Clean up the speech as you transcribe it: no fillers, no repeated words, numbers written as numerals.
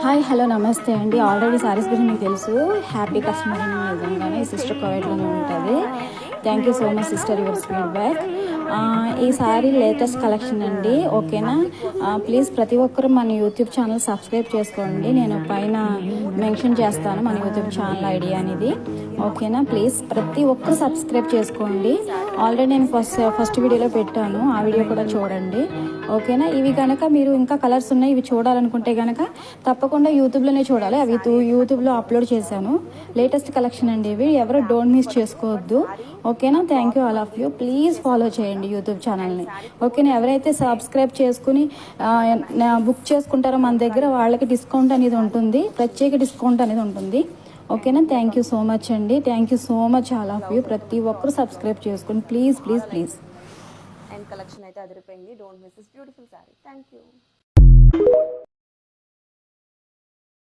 Hi hello నమస్తే అండి. Already saris గురించి మీకు తెలుసు. హ్యాపీ కస్టమర్ అని నిజంగానే సిస్టర్ కోవైట్లోనే ఉంటుంది. Thank you so much sister your feedback. ఈ సారీ లేటెస్ట్ కలెక్షన్ అండి. ఓకేనా, ప్లీజ్ ప్రతి ఒక్కరు మన యూట్యూబ్ ఛానల్ సబ్స్క్రైబ్ చేసుకోండి. నేను పైన మెన్షన్ చేస్తాను మన యూట్యూబ్ ఛానల్ ఐడి అనేది. ఓకేనా, ప్లీజ్ ప్రతి ఒక్కరు సబ్స్క్రైబ్ చేసుకోండి. ఆల్రెడీ నేను ఫస్ట్ వీడియోలో పెట్టాను, ఆ వీడియో కూడా చూడండి. ఓకేనా, ఇవి కనుక మీరు ఇంకా కలర్స్ ఉన్నాయి, ఇవి చూడాలనుకుంటే కనుక తప్పకుండా యూట్యూబ్లోనే చూడాలి. అవి యూట్యూబ్లో అప్లోడ్ చేశాను. లేటెస్ట్ కలెక్షన్ అండి ఇవి, ఎవరు డోంట్ మిస్ చేసుకోవద్దు. ఓకేనా, thank you all of you. Please follow చేయండి యూట్యూబ్ ఛానల్ని. ఓకేనా, ఎవరైతే సబ్స్క్రైబ్ చేసుకుని బుక్ చేసుకుంటారో మన దగ్గర వాళ్ళకి డిస్కౌంట్ అనేది ఉంటుంది, ప్రత్యేక డిస్కౌంట్ అనేది ఉంటుంది. ఓకేనా, థ్యాంక్ యూ సో మచ్ అండి. Thank you so much all of you. ప్రతి ఒక్కరు సబ్స్క్రైబ్ చేసుకోండి please please please. And collection అయితే అదిరిపోయింది. Don't miss this beautiful sorry. Thank you.